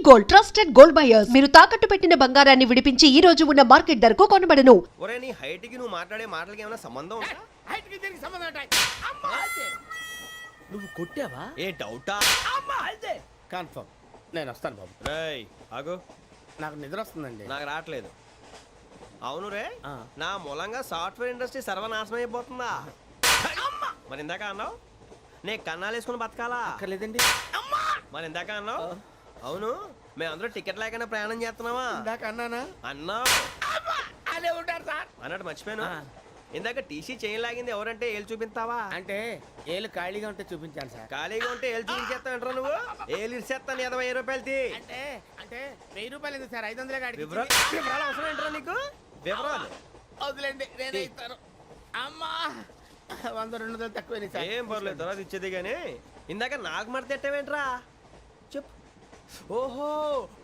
Gold, trusted gold buyers. మీరు తాకట్టు పెట్టిన బంగారాన్ని విడిపించి ఈ రోజు ఉన్న మార్కెట్ ధరకు కొనబడను. ఒరే నీ హైట్ కి నువ్వు మాట్లాడే మాటలకి ఏమైనా సంబంధం ఉందా? హైట్ కి దీనికి సంబంధం ఉంటాయి. అమ్మా అదే నువ్వు కొట్టావా? ఏ డౌటా? అమ్మా అదే కన్ఫర్మ్. నేను వస్తాను బాబు. రేయ్ ఆగు, నాకు నిద్ర వస్తుందండి. నాకు రావట్లేదు. అవును రే, నా మూలంగా సాఫ్ట్వేర్ ఇండస్ట్రీ సర్వనాశనం అయిపోతుందా? మరి ఇందాక అన్నావు నే కన్నాలు వేసుకుని బతకాలా? అక్కర్లేదండి. మరి ఇందాక అన్నావు అవును మేమందరూ టికెట్ లేకుండా ప్రయాణం చేస్తున్నావా? ఇందాక అన్నానా? అన్నావు. అదే ఉంటారు సార్ అన్నట్టు మర్చిపోయాను. ఇందాక టీసీ చేయి లాగింది ఎవరంటే ఏళ్ళు చూపిస్తావా? అంటే ఏళ్ళు ఖాళీగా ఉంటే చూపించాను సార్. ఖాళీగా ఉంటే ఏళ్ళు చూపించేస్తానంటారా నువ్వు? ఏళ్ళు ఇచ్చేస్తాను 20 రూపాయలది. అంటే అంటే 1000 రూపాయలు ఎందుకు సార్? 500 గాడికి వివరాలు అవసరం ఏంటరా నీకు? వివరాలు వదిలేండి, నేనే ఇస్తాను. అమ్మా 100-200 తక్కువ సార్. ఏం పర్లేదు, తర్వాత ఇచ్చేది కానీ ఇందాక నాకు మడత ఎట్టవేంట్రా చెప్పు. ఓహో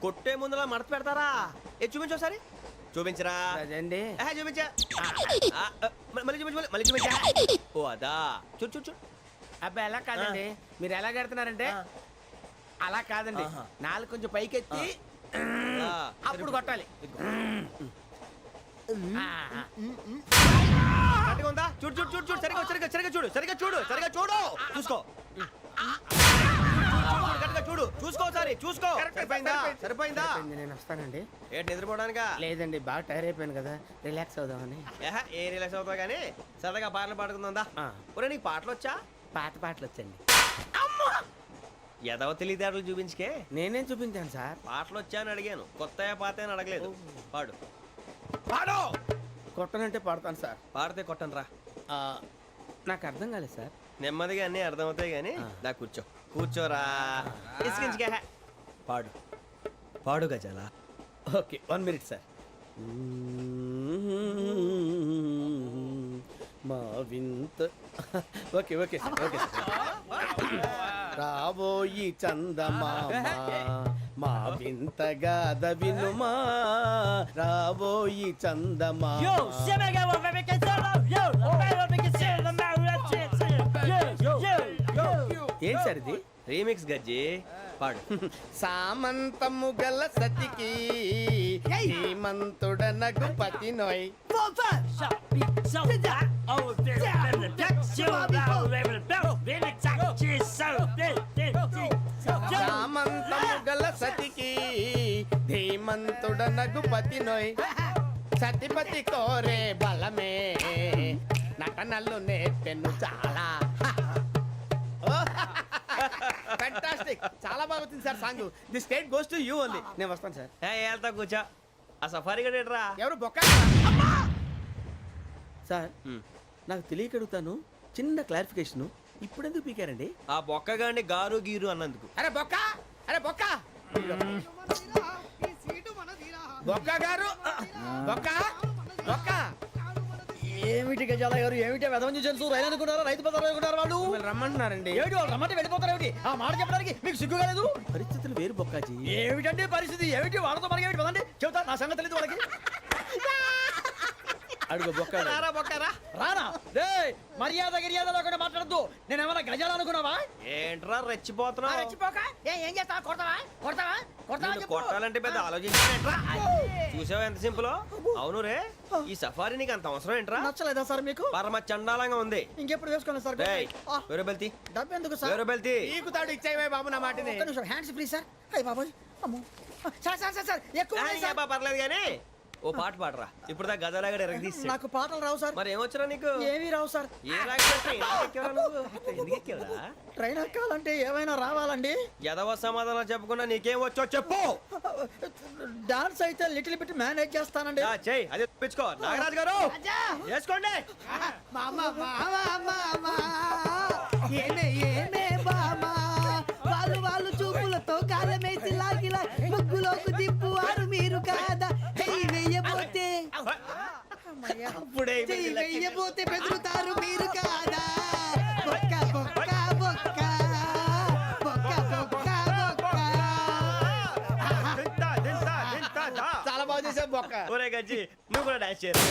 కొట్టే ముందులా మడత పెడతారా? ఏ చూపించు ఒకసారి. చూపించరా? అదండి. చూపించా. మళ్ళీ చూపించు, మళ్ళీ చూపించా. ఓ అదా, చూడు చూడు చూడు. అబ్బాయి ఎలా కాదండి, మీరు ఎలా కడుతున్నారంటే అలా కాదండి. నాలుగు కొంచెం పైకెత్తి అప్పుడు కొట్టాలి. కరెక్ట్గా ఉందా? చూడు చూడు చూడు చూడు, సరిగా సరిగా సరిగా చూడు, సరిగా చూడు, సరిగా చూడు, చూసుకో. కరెక్ట్గా చూడు, చూసుకో సారి చూసుకో. సరిపోయిందా? సరిపోయిందా? నేను వస్తానండి. ఏంటి నిద్రపోవడానికా? లేదండి, బాగా టైర్ అయిపోయాను కదా, రిలాక్స్ అవుదామని. ఏ రిలాక్స్ అవుతావు కానీ సరదాగా పాటలు పాడుకుందా? ఒరే నీకు పాటలు వచ్చా? పాత పాటలు వచ్చండి. ఎదవ తెలివితేటలు చూపించుకే. నేనేం చూపించాను సార్? పాటలు వచ్చా అని అడిగాను, కొత్త పాత అని అడగలేదు. పాడు పాడు. కొట్టనంటే పాడతాను సార్. పాడితే కొట్టను రా. నాకు అర్థం కాలేదు సార్. నెమ్మదిగా అన్నీ అర్థమవుతాయి కానీ దా కూర్చో. కూర్చోరా. ఇసుకించుకే. పాడు పాడు గజాల. Okay 1 minute sir. మా వింత. Okay okay sir, okay sir. రాబోయి చందమామ మా వింతగా దవినుమా, రాబోయి చందమామ. ఏంటి సార్ ఇది? రీమిక్స్ గజ్జి. పాడు. సామంతము గల సతికి హేమంతుడనగు పతి నోయ్. సామంతము గల సతికి ధీమంతుడనగు పతి నోయ్. సతిపతి కోరే బలమే నటనలు నేర్పెను చాలా. ఫ్యాంటాస్టిక్, చాలా బాగా వచ్చింది sir song. The state goes to you only. నేను వస్తాను సార్. వెళ్తా కూర్చో. ఆ సఫారీ గడేట్రా. ఎవరు బొక్క సార్? నాకు తెలియక అడుగుతాను, చిన్న క్లారిఫికేషన్. ఇప్పుడు ఎందుకు పీకారండి? ఆ బొక్కగాండి గారు గీరు అన్నందుకు. అరే బొక్క, అరే బొక్క, బొక్క గారు, బొక్క బొక్క. ఏమిటి గజాల గారు, ఏమిటి వెదవం చూసారు? రైలు అనుకున్నారా? రైతు బజార్ అనుకున్నారు వాళ్ళు? రమ్మంటున్నారండి. ఏమిటి వాళ్ళు రమ్మంటే వెళ్ళిపోతారు? ఏమిటి ఆ మాట చెప్పడానికి మీకు సిగ్గు కాలేదు? పరిస్థితులు వేరు బొక్కాజీ. ఏమిటంటే పరిస్థితి? ఏమిటి వాళ్ళతో మనకి ఏమిటి? పదండి చెబుతా, నా సంగతి తెలియదు వాళ్ళకి. అడుగు బొక్క. రారా బొక్కరా. రానా రే, మర్యాద గిర్యాద లేకుండా మాట్లాడద్దు. నేనేమన్నా గజాలు అనుకున్నావా? ఏంట్రా రెచ్చిపోతున్నావు? రెచ్చిపోక ఏం చేస్తావా? కొడతావా కొడతావా కొడతావా? కొట్టాలంటే పెద్ద ఆలోచించానేంట్రా. చూసావా ఎంత సింపుల్? అవును రే, ఈ సఫారీ నీకు అంత అవసరం ఏంట్రా? నచ్చలేదా సార్ మీకు? పరమ చండాలంగా ఉంది. ఇంకెప్పుడు వేసుకోండి సార్. వేరే బెల్తి, డబ్బు ఎందుకు సార్? వేరే బెల్తి. నీకు తాడు ఇచ్చాయి బాబు నా మాటని. Hands free sir. అయ్యి బాబోయ్, అమ్మో సార్ సార్ సార్ సార్ ఎక్కువ ఉన్నాయి సార్. పర్లేదు కానీ ఓ పాట పాడరా. ఇప్పుడు దా గజాలగడ ఎరగదీసి. నాకు పాటలు రావు సార్. మరి ఏమొచ్చరా నీకు? ఏమీ రావు సార్. ఏ రాకెక్కేవరా? ట్రైన్ ఎక్కాలంటే ఏమైనా రావాలండి. ఎదవ సమాధానం చెప్పకుండా నీకేం వచ్చో చెప్పు. డాన్స్ అయితే లిటిల్ బిట్ మేనేజ్ చేస్తానండి. చెయ్యి, అదే తెప్పించుకో. నాగరాజు గారు వేసుకోండి. వాళ్ళు చూపులతో కాలమేసి లాగిలా ముగ్గులోకి దిప్పువారు మీరు కాదా? వెయ్యబోతే బెదురుతారు మీరు కాదా? బొక్క బొక్క బొక్క బొక్క బొక్క బొక్క. చాలా బాగా చేసావు బొక్క. ఒరే గజ్జి, నువ్వు కూడా డాన్స్ చేయరు.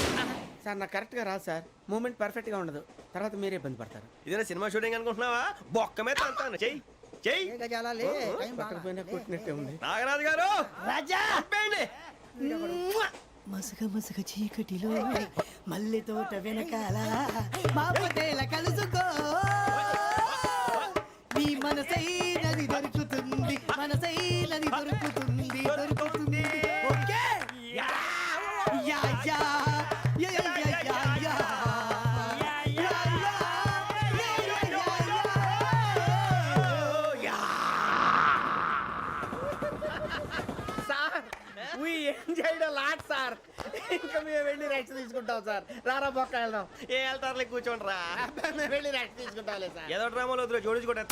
సార్ నాకు కరెక్ట్ గా రాదు సార్. మూమెంట్ పర్ఫెక్ట్ గా ఉండదు, తర్వాత మీరే ఇబ్బంది పడతారు. ఇదేనా సినిమా షూటింగ్ అనుకుంటున్నావా? బొక్క మీద అంటాను. చెయ్యి చెయ్యి ఏ గజాల లే టైం బాగా. నాగరాజు గారు రాజా ఆపేయండి. మసక మసక చీకటిలో మల్లె తోట వెనకాల మా పటేల కలుసుకో నీ మనసైనది దొరుకుతుంది మనసైనది దొరుకుతుంది దొరుకుతుంది okay yeah yeah yeah yeah yeah yeah yeah yeah sir we enjoyed a lot, sir. ఇంకా మేము వెళ్ళి రెస్ట్ తీసుకుంటాం సార్. రారా బొక్క వెళ్దాం. ఏ వెళ్తారులే కూర్చోండి రా. మేము వెళ్ళి రెస్ట్ తీసుకుంటాంలే సార్. ఏదో డ్రామాలో వద్దు జోడించుకుంటా.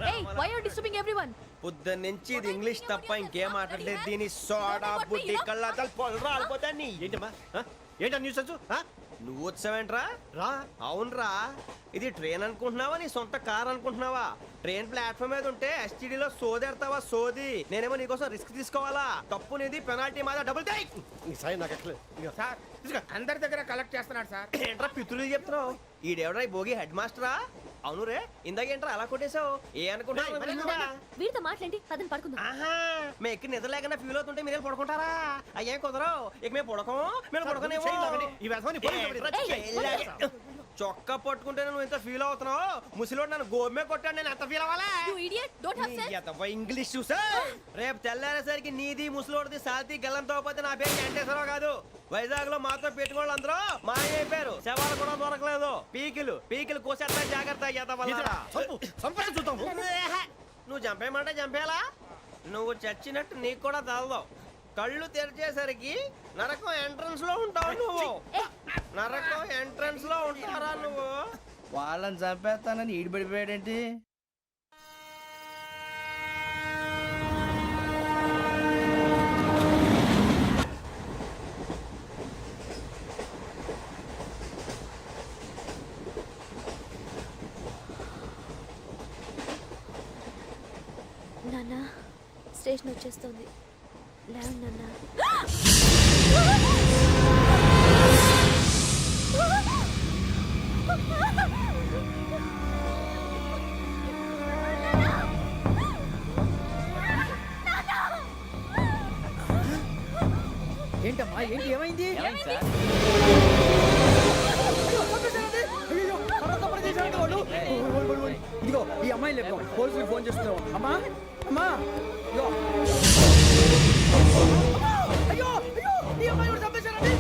Hey, why are you disturbing everyone? పొద్దున్న నుంచి ఇది ఇంగ్లీష్ తప్ప ఇంకేం మాట్లాడలేదు. దీని సోడా బుడ్డి కళ్ళ పొలరా అల్పోతాన్ని. ఏంటమ్మా ఏంటా న్యూస్ వచ్చు? నువ్వు వచ్చావేంట్రా? రా. అవునరా, ఇది ట్రైన్ అనుకుంటున్నావా నీ సొంత కార్ అనుకుంటున్నావా? ట్రైన్ ప్లాట్ఫామ్ మీద ఉంటే ఎస్టీడీలో సోదేడతావా సోది? నేనేమో నీకోసం రిస్క్ తీసుకోవాలా? తప్పు నీది, పెనాల్టీ మాదా, డబుల్ టై. సార్ అందరి దగ్గర కలెక్ట్ చేస్తున్నాడు సార్. ఏంట్రా పితులు చెప్తున్నావు? ఈడెవడ్రా ఈ భోగి హెడ్ మాస్టరా? అవును రే, ఇందాకేంట్రా అలా కొట్టేశావు? ఏ అనుకుంటున్నావు? వీరితో మాట్లాడి అతను పడుకుందాం. ఆహా, మేము ఎక్కడ నిద్ర లేకుండా ఫీల్ అవుతుంటే మీరు పడుకుంటారా? అయ్యే కుదరవు. ఇక మేము పడకం, మేము పడకనేమో. చొక్కా పట్టుకుంటే నువ్వు ఎంత ఫీల్ అవుతున్నావు? ముసలివాడు నన్ను గోమే కొట్టాడు, నేను ఎంత ఫీల్ అవ్వాలా? You idiot, don't have sense. English చూసా? రేపు తెల్లారేసరికి నీది ముసలోడిది సాల్తీ గల్లంతో పోతే నా పేరు వెంకటేశ్వరరావు కాదు. వైజాగ్ లో మాతో పెట్టుకోళ్ళు అందరూ మాయమైపోయారు. శవాలు కూడా దొరకలేదు. పీకిలు కోసేస్తా జాగ్రత్త. నువ్వు చంపేయమంటే చంపేలా? నువ్వు చచ్చినట్టు నీకు కూడా తగదు. కళ్ళు తెరిచేసరికి నరకం ఎంట్రన్స్ లో ఉంటావు నువ్వు. నరకం ఎంట్రన్స్ లో ఉంటారా నువ్వు? వాళ్ళని చంపేస్తానని ఈడిపడిపోయాడేంటి? నాన్న, స్టేషన్ వచ్చేస్తుంది. లేవు నాన్న. ఏంటమ్మా ఏంటి ఏమైంది? ఇదిగో ఈ అమ్మాయి లేదు, పోలీసులకు ఫోన్ చేస్తున్నావు. అమ్మా అమ్మా ఇదిగో. అయ్యో అయ్యో ఈ అమ్మాయి కూడా చంపేశారండి.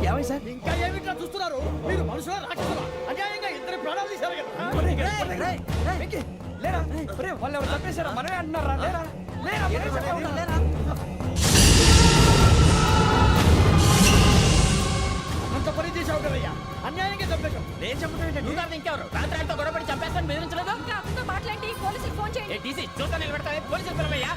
ఏమై సార్? ఇంకా ఏమిట్లా చూస్తున్నారు? మీరు మనుషుల రాక్షసులా? అన్యాయంగా ఇద్దరు ప్రాణాలు తీశారు కదా. లేరా వాళ్ళు ఎవరు చంపేశారా? మనమే అంటున్నారా? లేరా లేరా అంత పని చేసావు కదయ్యా, అన్యాయంగా చంపేశావు. నేను చెప్పడం నువ్వు కాదు ఇంకెవరు? రాత్రి ఆయనతో గొడవపడి చంపేస్తాను బెదిరించలేదు. ఇంకా అతనితో మాట్లాడి పోలీసులకు ఫోన్ చేయండి. టీసీ చూస్తా నిలబెడతావే, పోలీసులు పిలవయ్యా.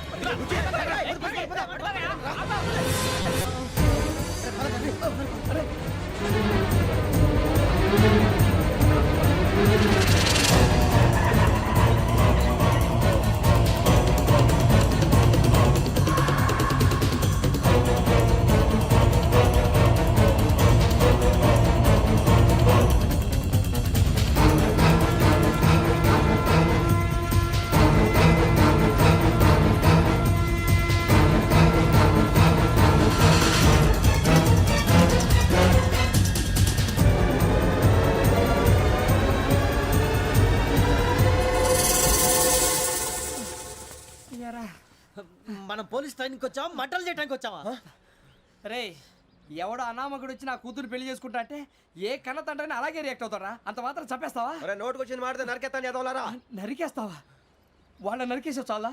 మనం పోలీస్ ట్రైనింగ్కి వచ్చావా, మంటలు చేయడానికి వచ్చావా? రే ఎవడో అనామకుడు వచ్చి నా కూతురు పెళ్లి చేసుకుంటా అంటే ఏ కన్న తండ్రిని అలాగే రియాక్ట్ అవుతారా? అంత మాత్రం చంపేస్తావా? నోటుకు వచ్చింది మాడితే నరికెత్తాను చదవాలరా. నరికేస్తావా? వాళ్ళని నరికేసావు చాలా,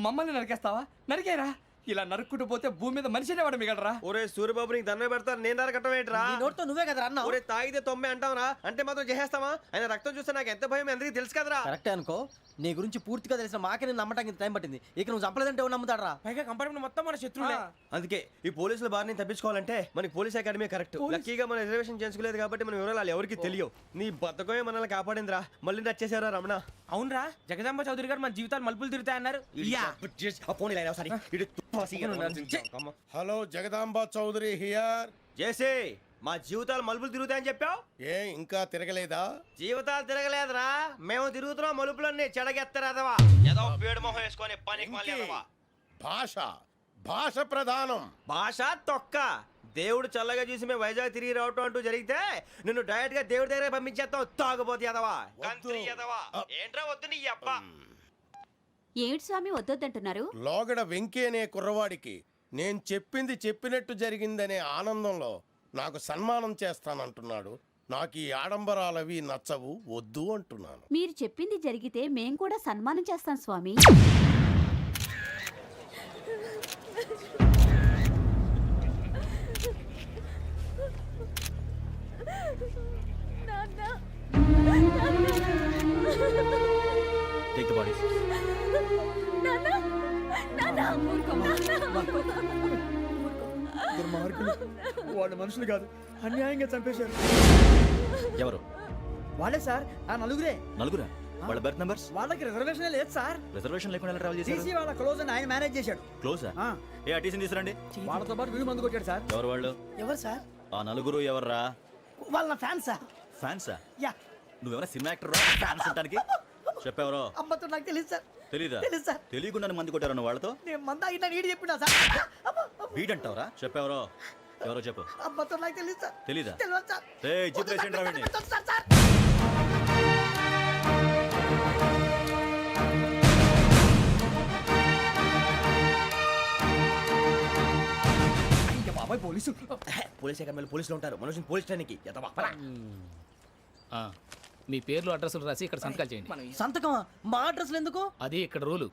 మమ్మల్ని నరికేస్తావా? నరికేరా. ఇలా నరుక్కుంటూ పోతే భూమి మీద మనిషినే వాడు మిగలరా. ఒరే సూర్యబాబు నీకు దండ పెడతారు, నేను నరకటం ఏంట్రా? నీ నోటితో నువ్వే కదా అన్నావు. ఒరే తాగితే తొమ్మే అంటావరా? అంటే మాత్రం చేసేస్తావా? ఆయన రక్తం చూస్తే నాకు ఎంత భయం అందరికీ తెలుసు కదరా. కరెక్టే అనుకో, నీ గురించి పూర్తిగా తెలిసిన మాకే నేను నమ్మటానికి ఇంత టైం పట్టింది. ఇక నువ్వు చంపలేదంటే ఎవరు నమ్ముతాడరా? పైగా కంపార్ట్మెంట్ మొత్తం మన శత్రువులే. అందుకే ఈ పోలీసుల బారిని తప్పించుకోవాలంటే మనకి పోలీస్ అకాడమీ కరెక్ట్. లక్కీగా మన రిజర్వేషన్ చేసుకోలేదు కాబట్టి మన వివరాలు ఎవరికి తెలియవు. నీ బతకమే మనల్ని కాపాడిందిరా. మళ్ళీ నచ్చేసారా రమణ? అవునరా, జగదాంబ చౌదరి గారు మన జీవితాలు మలుపులు తిరుగుతాయన్నారు. Hello, Jagadamba Chowdary here. JC మా జీవితాలు మలుపులు తిరుగుతాయని చెప్పావు. ఏ ఇంకా తిరగలేదా? జీవితాలు తిరగలేదురా, మేము తిరుగుతున్నాం మలుపులన్నీ. చెడగెత్తరాదవా ఏదో పేడు మొహం వేసుకొని పనికి మాలేదవా. భాష ప్రధానం. భాష తొక్క. దేవుడు చల్లగా చూసి మేము వైజాగ్ తిరిగి రావటం అంటూ జరిగితే నిన్ను డైరెక్ట్ గా దేవుడి దగ్గర పంపించేస్తాం. తాగబోతు ఎదవా, కంత్రి ఎదవా. ఏంట్రా వద్దు నీ అబ్బా. ఏమిటి స్వామి వద్దొద్దంటున్నారు? లోగడ వెంకీ అనే కుర్రవాడికి నేను చెప్పింది చెప్పినట్టు జరిగిందనే ఆనందంలో నాకు సన్మానం చేస్తానంటున్నాడు. నాకు ఈ ఆడంబరాలవి నచ్చవు, వద్దు అంటున్నాను. మీరు చెప్పింది జరిగితే మేం కూడా సన్మానం చేస్తాం స్వామి. Take the bodies. దుర్మార్గులు, వాళ్ళు మనుషులు కాదు, అన్యాయంగా చంపేశారు. ఎవరు? వాళ్ళే సార్, ఆ నలుగురే. నలుగురా? వాళ్ళ బర్త్ నంబర్స్? వాళ్ళకి రిజర్వేషన్ లేదు సార్. రిజర్వేషన్ లేకుండా ఎలా ట్రావెల్ చేశారు? టీసీ వాళ్ళ క్లోజ్ అని ఆయన మేనేజ్ చేశాడు. క్లోజా? ఆ, ఏ ఆ టీసీని తీసుకురండి. వాళ్ళతో పాటు వీడు మందు కొట్టాడు సార్. ఎవరు వాళ్ళు? ఎవరు సార్? ఆ నలుగురు ఎవర్రా? వాళ్ళ ఫ్యాన్స్ సార్. ఫ్యాన్సా? యా. నువ్వెవరా సినిమా యాక్టర్ రా? ఫ్యాన్స్ అంటానికి చెప్పెవరో? అమ్మతో నాకు తెలియదు సార్. తెలీదా? తెలీదు సార్. తెలియకుండా మంది కొట్టారు వాళ్ళతో? నేను మంద అయినా నీడి చెప్పినా సార్. వీడంటావరా? చెప్పెవరో? ఎవరో చెప్పు. అమ్మతో నాకు తెలియదు సార్. తెలీదా? తెలియదు సార్. ఏయ్, జీప్ రేసేయండి రా వీడిని. వద్దు సార్, సార్. అయ్య బాబాయ్ పోలీసు. పోలీస్ అకాడమీలో పోలీసులు ఉంటారు. మనుషులు పోలీస్ ట్రైనింగ్కి ఎదవా. మీ పేర్లు అడ్రస్లు రాసి ఇక్కడ సంతకాలు చేయండి. సంతకమా? మా అడ్రస్లు ఎందుకు? అది ఇక్కడ రూలు.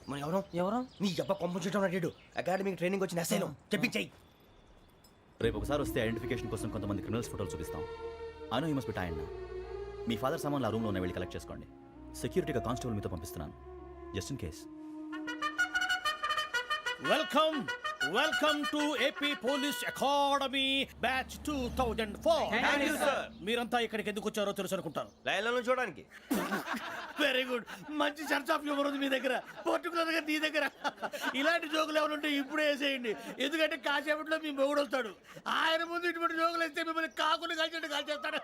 మనం ఎవరో ఎవరు? నీ అబ్బా పంపించడం అడిగాడు. అకాడమిక్ ట్రైనింగ్ వచ్చిన అసైలం చెప్పించాయి. రేపు ఒకసారి వస్తే ఐడెంటిఫికేషన్ కోసం కొంతమంది క్రిమినల్స్ ఫోటోలు చూపిస్తాం. I know you must be tired now. Me father సామాన్లు ఆ రూమ్లో ఉన్న వెళ్ళి కలెక్ట్ చేసుకోండి. సెక్యూరిటీగా కానిస్టేబుల్ మీతో పంపిస్తున్నాను, just in case. Welcome to AP police academy batch 2004. మీరంతా ఇక్కడికి ఎందుకు వచ్చారో తెలుసు అనుకుంటాను. లైన్లో చూడడానికి. వెరీ గుడ్, మంచి సెన్స్ ఆఫ్ హ్యూమర్ ఉంది మీ దగ్గర, పర్టికులర్ గా నీ దగ్గర. ఇలాంటి జోకులు ఏమైనా ఉంటే ఇప్పుడే వేసేయండి, ఎందుకంటే కాసేపట్లో మీ మొగుడు వస్తాడు. ఆయన ముందు ఇటువంటి జోకులు వేస్తే మిమ్మల్ని కాకుండా కాల్చేట్టు కాల్చేస్తాడు.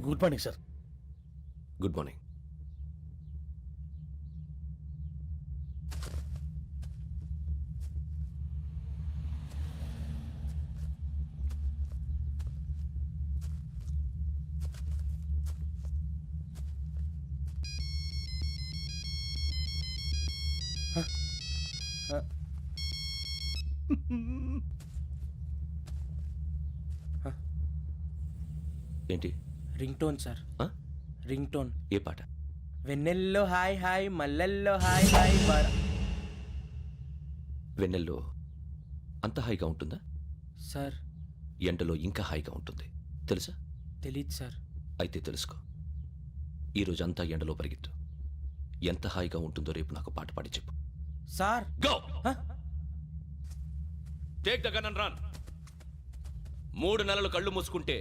Good morning sir. Good morning. ఏంటి? Ring tone sir. Ring tone. ఏ పాట? వెన్నెల్లో హాయ్ హాయ్, మల్లెల్లో హాయ్ హాయ్. వెన్నెల్లో అంత హాయిగా ఉంటుందా సార్? ఎండలో ఇంకా హాయిగా ఉంటుంది తెలుసా? తెలీదు సార్. అయితే తెలుసుకో. ఈరోజు అంతా ఎండలో పరిగెత్తు. ఎంత హాయిగా ఉంటుందో రేపు నాకు పాట పాడి చెప్పు. Sir go. Take the gun and run. 3 నెలలు కళ్ళు మూసుకుంటే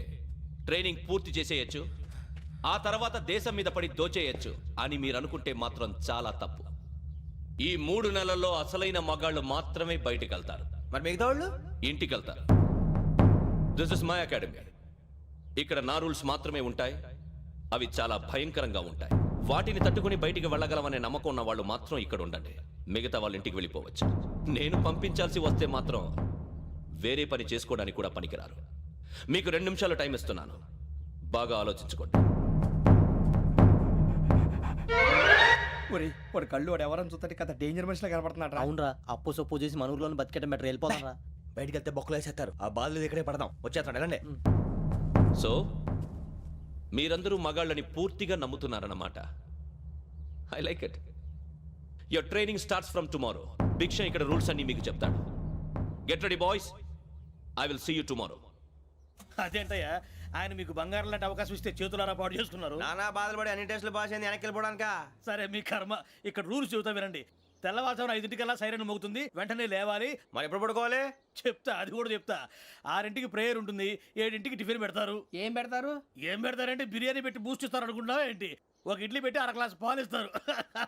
ట్రైనింగ్ పూర్తి చేసేయచ్చు, ఆ తర్వాత దేశం మీద పడి దోచేయచ్చు అని మీరు అనుకుంటే మాత్రం చాలా తప్పు. ఈ 3 నెలల్లో అసలైన మగాళ్ళు మాత్రమే బయటికి వెళ్తారు. మరి మిగతా వాళ్ళు ఇంటికి వెళ్తారు. This is my academy. ఇక్కడ నా రూల్స్ మాత్రమే ఉంటాయి. అవి చాలా భయంకరంగా ఉంటాయి. వాటిని తట్టుకుని బయటికి వెళ్ళగలమనే నమ్మకం ఉన్న వాళ్ళు మాత్రం ఇక్కడ ఉండండి. మిగతా వాళ్ళు ఇంటికి వెళ్ళిపోవచ్చు. నేను పంపించాల్సి వస్తే మాత్రం వేరే పని చేసుకోవడానికి కూడా పనికిరారు. మీకు 2 నిమిషాలు టైం ఇస్తున్నాను, బాగా ఆలోచించుకోండి. వాడు కళ్ళు వాడు ఎవరని చూస్తే కదా డేంజర్ మనిషిలో కనపడుతున్నాడు. అవునరా, అప్పు సొప్పు చేసి మన ఊర్లో బతికేట బెటర్ వెళ్ళిపోతారా. బయటికి వెళ్తే బొక్కలు వేసేస్తారు. ఆ బాధలు ఇక్కడే పడదాం. వచ్చేస్తాడు వెళ్ళండి. సో మీరందరూ మగాళ్ళని పూర్తిగా నమ్ముతున్నారన్నమాట. I like it. Your training starts from tomorrow. భిక్ష ఇక్కడ రూల్స్ అన్ని మీకు చెప్తాడు. Get ready boys, I will see you tomorrow. అదేంటయ్యా ఆయన మీకు బంగారం లాంటి అవకాశం ఇస్తే చేతులారా పాటు చేసుకున్నారు. నానా బాధలు పడి అన్ని టెస్టులు పాస్ అయింది, వెనక్కి వెళ్ళిపోవడానికా? సరే మీ కర్మ. ఇక్కడ రూల్స్ చెబుతా వినండి. తెల్లవారుజామున 5:00కల్లా సైరన్ మోగుతుంది, వెంటనే లేవాలి. మరి ఎప్పుడు పడుకోవాలి? చెప్తా, అది కూడా చెప్తా. 6ంటికి ప్రేయర్ ఉంటుంది, 7ంటికి టిఫిన్ పెడతారు. ఏం పెడతారు? ఏం పెడతారంటే బిర్యానీ పెట్టి బూస్ట్ ఇస్తారు అనుకుంటున్నావా ఏంటి? ఒక ఇడ్లీ పెట్టి 1/2 గ్లాస్ పాలు ఇస్తారు.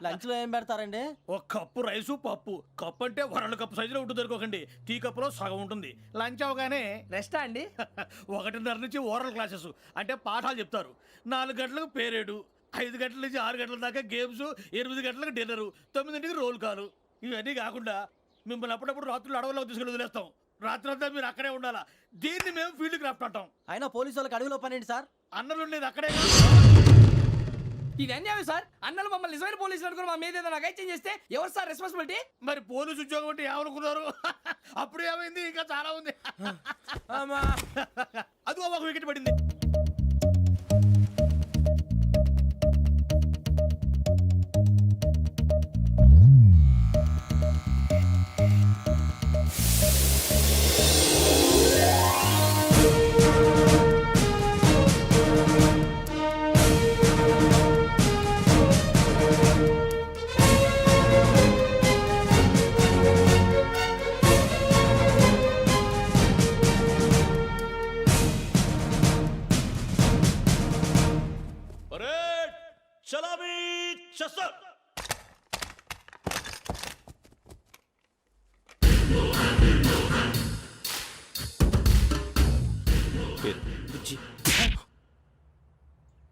లంచ్ లో ఏం పెడతారండి? ఒక కప్పు రైసు పప్పు. కప్పు అంటే 1/2 కప్పు సైజులో ఉంటుంది అనుకోకండి, టీ కప్పులో సగం ఉంటుంది. లంచ్ అవగానే రెస్టా అండి? 1:30 నుంచి ఓరల్ క్లాసెస్ అంటే పాఠాలు చెప్తారు. 4 గంటలకు పేరేడు, 5 గంటల నుంచి 6 గంటల దాకా గేమ్స్, 8 గంటలకు డిన్నరు, 9ంటికి రోల్ కాలు. ఇవన్నీ కాకుండా మిమ్మల్ని అప్పుడప్పుడు రాత్రులు అడవుల్లో తీసుకుని వదిలేస్తాం. రాత్రి అంతా మీరు అక్కడే ఉండాలా. దీన్ని మేము ఫీల్డ్ క్రాఫ్ట్ అంటాం. అయినా పోలీసు వాళ్ళకి అడవిలో పని ఏంటి సార్? అన్నలు ఉండేది అక్కడే. ఇది అన్యాయం సార్. అన్నలు మమ్మల్ని నిజమైన పోలీసులు అనుకుని మా మీద ఏదైనా అగైత్యం చేస్తే ఎవరు సార్ రెస్పాన్సిబిలిటీ? మరి పోలీసు ఉద్యోగం అంటే ఏమనుకున్నారు? అప్పుడు ఏమైంది, ఇంకా చాలా ఉంది. అది ఒక వికెట్ పడింది.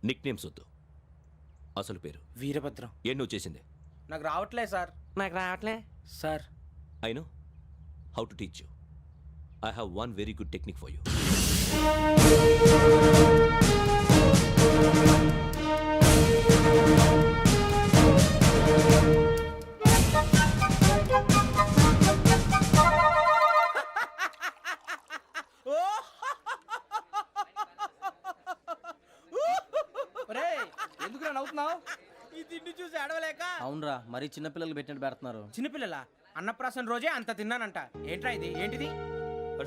నిక్ నేమ్స్ వద్దు, అసలు పేరు. వీరభద్రం. ఏం నువ్వు చేసింది? నాకు రావట్లే సార్. నాకు రావట్లే sir. I know how to teach you. I have one very good technique for you. ఎందుకు నవ్వుతున్నావు? ఈ తిండి చూసి అడవలేక. అవునరా, మరి చిన్నపిల్లలు పెట్టినట్టు పెడుతున్నారు. చిన్నపిల్లల అన్నప్రాసన రోజే అంత తిన్నానంట. ఏంట్రా ఇది? ఏంటిది?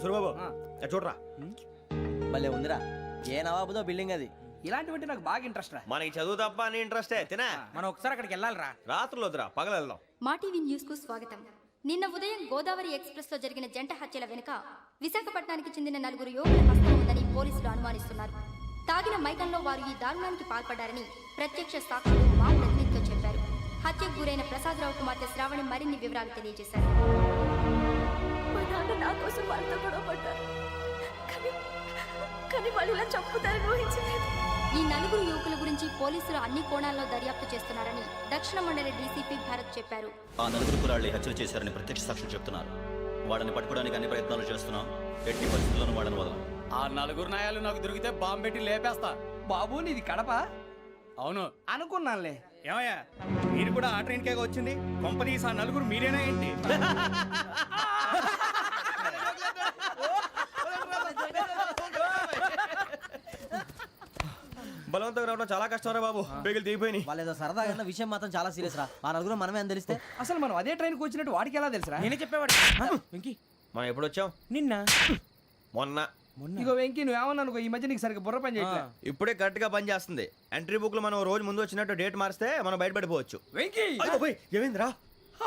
సూరిబాబు చూడరా, భలే ఉందిరా. ఏ నవాబుదో బిల్డింగ్ అది. ఇలాంటివంటే నాకు బాగా ఇంట్రెస్ట్ రా. మనకి చదువు తప్ప అని ఇంట్రెస్టే. తినా మనం ఒకసారి అక్కడికి వెళ్ళాలిరా. రాత్రులు వద్దురా, పగలు వెళ్దాం. మా టీవీ న్యూస్ కు స్వాగతం. నిన్న ఉదయం గోదావరి ఎక్స్ప్రెస్ లో జరిగిన జంట హత్యల వెనుక విశాఖపట్నానికి చెందిన 4 యువకుల హస్తం ఉందని పోలీసులు అనుమానిస్తున్నారు. తాగిన మైకంలో వారు ఈ దారుణానికి పాల్పడ్డారని ప్రత్యక్ష సాక్షులు మా ప్రతినిధితో చెప్పారు. హత్యకు గురైన ప్రసాదరావు కుమార్తె శ్రావణి మరిన్ని వివరాలు తెలియజేశారు. నా కోసం వాళ్ళతో గొడవ పడ్డారు, కానీ వాళ్ళు ఇలా చంపుతారని ఊహించలేదు. ఈ 4 యువకుల గురించి పోలీసులు అన్ని కోణాల్లో దర్యాప్తు చేస్తున్నారని దక్షిణ మండలి డీసీపీ భరత్ చెప్పారు. ఆ 4 కుర్రాళ్ళు హత్యలు చేశారని ప్రత్యక్ష సాక్షులు చెప్తున్నారు. వాళ్ళని పట్టుకోవడానికి అన్ని ప్రయత్నాలు చేస్తున్నాం. ఎట్టి పరిస్థితుల్లోనూ వాళ్ళని వదలం. ఆ 4 నాయాలు నాకు దొరికితే బాంబు పెట్టి లేపేస్తా. బాబు నీది కడప? అవును అనుకున్నానులే. ఏమయ్యా, మీరు కూడా ఆ ట్రైన్ కేగా వచ్చింది? కంపెనీస్ ఆ 4 మీరేనా ఏంటి? బలవంతంగా రావడం చాలా కష్టం రా బాబు. బేగులు దిగిపోయినాయి. వాళ్ళు ఏదో సరదాగా అన్న విషయం మాత్రం చాలా సీరియస్ రా. ఆ నలుగురు మనమే అని తెలిస్తే అసలు మనం అదే ట్రైన్కి వచ్చినట్టు వాడికి ఎలా తెలుసురా? నేనే చెప్పేవాడు. వెంకీ, మనం ఎప్పుడు వచ్చాం? నిన్న మొన్న. ఇగో వెంకీ, నువ్వేమన్నా అనుకో, ఈ మధ్య నీకు సరిగ్గా బుర్ర పని చేయట్లే. ఇప్పుడే కరెక్ట్ గా పని చేస్తుంది. ఎంట్రీ బుక్ లో మనం రోజు ముందు వచ్చినట్టు డేట్ మారిస్తే మనం బయటపడిపోవచ్చు. వెంకీ, ఏమైందిరా?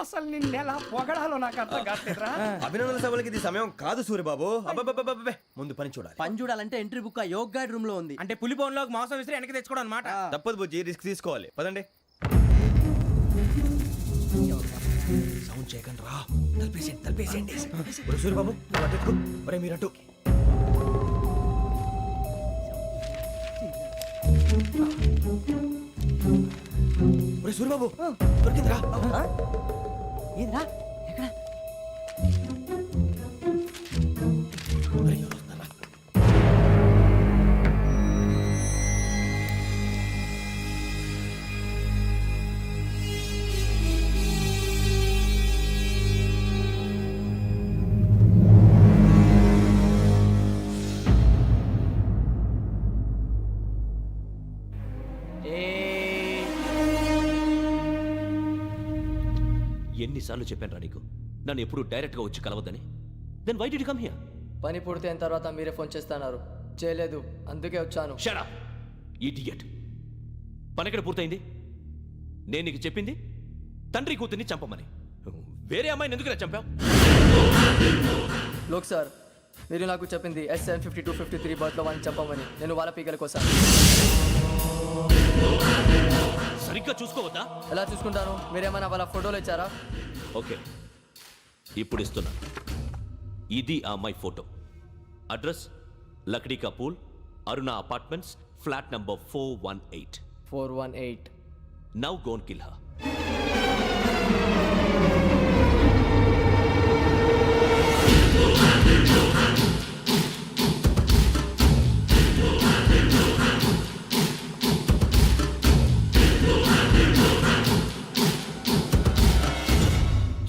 అసలు నిన్న ఎలా పొగడాలో నాకు అర్థం కాట్లేదురా. అభినందన సభలకి ఇది సమయం కాదు సూరిబాబు. అబ్బబ్బబ్బబ్బబ్బే, ముందు పని చూడాలి. పని చూడాలంటే ఎంట్రీ బుక్ ఆ యోగ్ గైడ్ రూమ్ లో ఉంది. అంటే పులి బోన్లోకి మాంసం విసిరి వెనక్కి తెచ్చుకోవడం అనమాట. తప్పదు బుజ్జి, రిస్క్ తీసుకోవాలి. పదండి. సౌండ్ చేయకండి రా. తలపేసేయండి. సూరిబాబు నువ్వు అటు ఎక్కు. ఒరే మీరు అటు. ఒరే సూరిబాబు దొరికిందిరా. ఏంద్రా ఎక్కడ? ఒరే, ఎవరు వస్తున్నారా? ఎన్నిసార్లు చెప్పాను రా నీకు, నన్ను ఎప్పుడు డైరెక్ట్గా వచ్చి కలవద్దని? Then why did you come here? పని పూర్తయిన తర్వాత మీరే ఫోన్ చేస్తున్నారు. చేయలేదు, అందుకే వచ్చాను. Shut up idiot. పని ఎక్కడ పూర్తయింది? నేను నీకు చెప్పింది తండ్రి కూతుర్ని చంపమని. వేరే అమ్మాయిని ఎందుకు చంపావు? లోక్ సార్, మీరు నాకు చెప్పింది SN5253 బర్త్లో వాళ్ళని చంపమని. నేను వాళ్ళ పీకల కోసం. సరిగ్గా చూసుకోవద్దా? ఎలా చూసుకుంటాను? మీరేమైనా వాళ్ళ ఫోటోలు ఇచ్చారా? ఓకే, ఇప్పుడు ఇస్తున్నా. ఇది ఆ అమ్మాయి ఫోటో. అడ్రస్ లక్డీ కా pool, Aruna apartments, flat number 418. 418. Now go and kill her.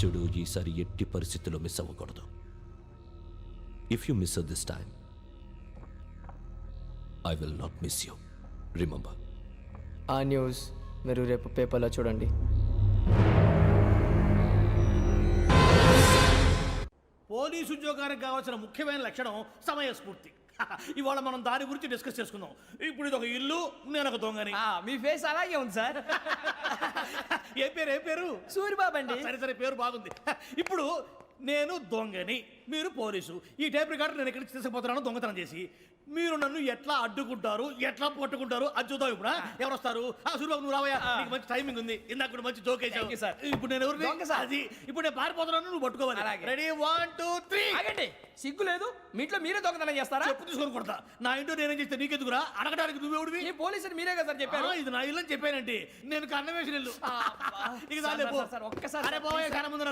చూడు, ఈసారి ఎట్టి పరిస్థితుల్లో మిస్ అవ్వకూడదు. If you miss this time I will not miss you. Remember. ఆ న్యూస్ మీరు రేపు పేపర్లో చూడండి. పోలీసు ఉద్యోగానికి కావాల్సిన ముఖ్యమైన లక్షణం సమయస్ఫూర్తి. ఇవాళ మనం దాని గురించి డిస్కస్ చేసుకుందాం. ఇప్పుడు ఇది ఒక ఇల్లు, నేను ఒక దొంగని. మీ ఫేస్ అలాగే ఉంది సార్. ఏ పేరు? సూరిబాబు అండి. సరే పేరు బాగుంది. ఇప్పుడు నేను దొంగని, మీరు పోలీసు. ఈ టైప్ రికార్డు నేను ఎక్కడికి తీసుకుపోతున్నాను దొంగతనం చేసి. మీరు నన్ను ఎట్లా అడ్డుకుంటారు, ఎట్లా పట్టుకుంటారు అది చూద్దాం. ఇప్పుడు ఎవరు వస్తారు? సూరిబాబు నువ్వు రావయ్యా, నీకు మంచి టైమింగ్ ఉంది. ఇందాక కూడా మంచి జోక్ వేసావు సార్. ఇప్పుడు నేను ఎవరు? అది ఇప్పుడు నేను పారిపోతున్నాను, నువ్వు పట్టుకోవాలి. రెడీ 1 2 3. ఆగండి, సిగ్గు లేదు? మీ ఇంట్లో మీరే దొంగతనం చేస్తారా? చెప్పు తీసుకొని కొడతా. నా ఇంట్లో నేనేం చేస్తే నీకెందుకురా? అడగడానికి నువ్వెవడివి? ఈ పోలీసులు మీరే కదా సార్ చెప్పారు. ఇది నా ఇల్లు అని చెప్పానంటే నేను కన్నం వేసిన ఇల్లు. ఇక చాలే పో. ఒక్కసారి అరే బాబా, కన్నం ముందు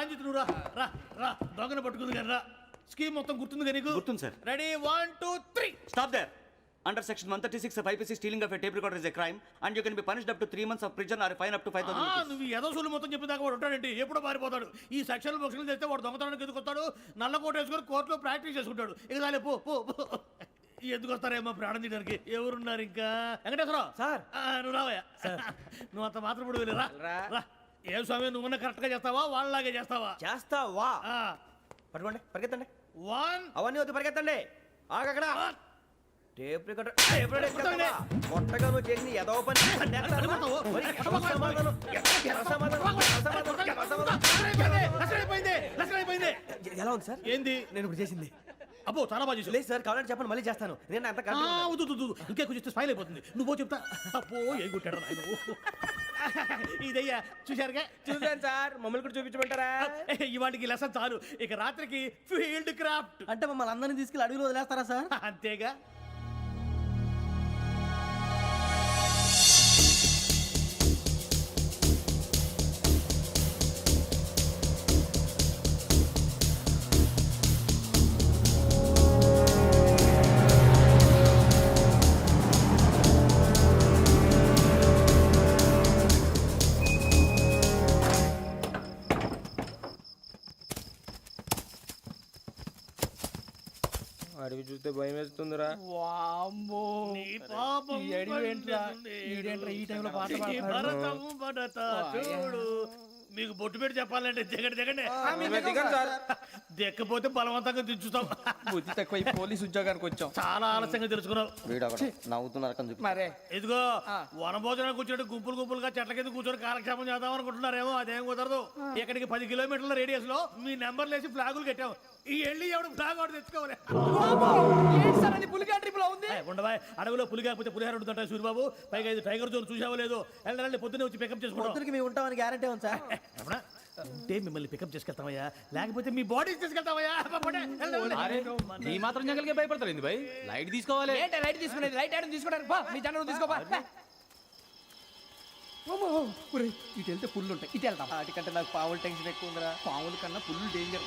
రంజిత్ నువ్వు రా రా, దొంగను పట్టుకుంది కానీ రా. స్కీమ్ మొత్తం గుర్తుంది కానీ నీకు? గుర్తుంది sir. Ready 1 2 3. Stop there. Under section 136 of IPC, stealing of a tape recorder is a crime and you can be punished up to 3 months of prison or a fine up to 5,000 rupees. నువ్వు ఏదో సూలు మొత్తం చెప్పేదాకా వాడు ఉంటాడండి. ఎప్పుడో పారిపోతాడు. ఈ సెక్షన్లు బొక్షన్లు చేస్తే వాడు దొంగతనానికి ఎందుకు వస్తాడు? నల్ల కోట వేసుకొని కోర్టులో ప్రాక్టీస్ చేసుకుంటాడు. ఇక చాలే పో పో. ఎందుకు వస్తారేమో ప్రాణం తీయడానికి? ఎవరున్నారు ఇంకా? వెంకటేశ్వరరావు సార్, నువ్వు రావయ్యా. నువ్వు అంత మాత్రం ఇప్పుడు వెళ్ళి రా. ఏ స్వామి, నువ్వు కరెక్ట్ గా చేస్తావా వాళ్ళలాగే చేస్తావా? చేస్తావా? పట్టుకోండి, పరిగెత్తండి. 1. అవన్నీ వద్దు, పరిగెత్తండి. ఆగక్కడ టేప్ రికార్డర్ కొత్తగా నువ్వు చేసి ఏదో పని ఎలా ఉంది సార్? ఏంది నేను ఇప్పుడు చేసింది? అబ్బో చాలా బాగా చేసావు. లేదు సార్, కావాలంటే చెప్పండి, మళ్ళీ చేస్తాను. నేను అంత ఇంకే కొంచెం స్మైల్ అయిపోతుంది. నువ్వు చెప్తా. అబ్బో ఏం కొట్టాడు నాయన. ఇదయ్యా చూశారుగా? చూసాను సార్, మమ్మల్ని కూడా చూపించమంటారా? ఇవాటికి లెసన్ చాలు. ఇక రాత్రికి ఫీల్డ్ క్రాఫ్ట్. అంటే మమ్మల్ని అందరినీ తీసుకెళ్ళి అడుగులో వదిలేస్తారా సార్? అంతేగా. అడవి చూస్తే భయం వేస్తుందిరా. నీ పాపం ఈ టైంలో పాట ఈ భరతము భరత చూడు. మీకు బొట్టు పెట్టి చెప్పాలంటే దిగండి. దిక్కపోతే బలవంతంగా దించుతాం. బుద్ధి తక్కువ, ఈ పోలీస్ ఉద్యోగానికి వచ్చాం. చాలా ఆలస్యంగా తెలుసుకున్నావు. నవ్వుతున్నారు మరే ఇదిగో వనభోజనానికి కూర్చోటి గుంపులుగా చెట్ల కింద కూర్చొని కాలక్షేపం చేద్దాం అనుకుంటున్నారేమో. అదేం కుదరదు. ఇక్కడికి 10 కిలోమీటర్ల రేడియస్ లో మీ నెంబర్లు వేసి ఫ్లాగులు కట్టాం. ఈ వెళ్ళి ఎవడు ఫ్లాగ్ ఒకటి తెచ్చుకోవాలి. పులిగా ట్రిప్ లో ఉంది. ఉండవా, అడవిలో పులి కాకపోతే పులిహార ఉంటుంటాయి సూరిబాబు. పైగా ఇది టైగర్ జోన్ చూసావో లేదో. వెళ్ళండి, పొద్దున్నే వచ్చి పికప్ చేసుకుంటాం. మేము ఉంటామని గ్యారంటీ ఉంది సార్. ఉంటే మిమ్మల్ని పికప్ చేసుకెళ్తామయ్యా, లేకపోతే మీ బాడీ తీసుకెళ్తామయ్యా. ఈ మాత్రం జంగల్కే భయపడతారు ఏంది భయ్? లైట్ తీసుకోవాలి. ఏంటి లైట్ తీసుకునేది? లైట్ ఐటమ్ తీసుకోవడానికి పా, నీ జనరు తీసుకోపా. ఇటు వెళ్తే పుల్లు ఉంటాయి, ఇటు వెళ్తాం. వాటికంటే నాకు పావులు టెన్షన్ ఎక్కువ ఉందిరా. పాముల కన్నా పుల్లు డేంజర్.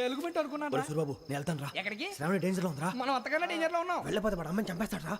ఎలుగుబెట్టి అనుకున్నాను. సూరిబాబు నేను వెళ్తాను రా. ఎక్కడికి? శ్రావణి డేంజర్ లో ఉందిరా. మనం అంతకన్నా డేంజర్ లో ఉన్నాం. వెళ్ళపోతే వాడు అమ్మని చంపేస్తాడు రా.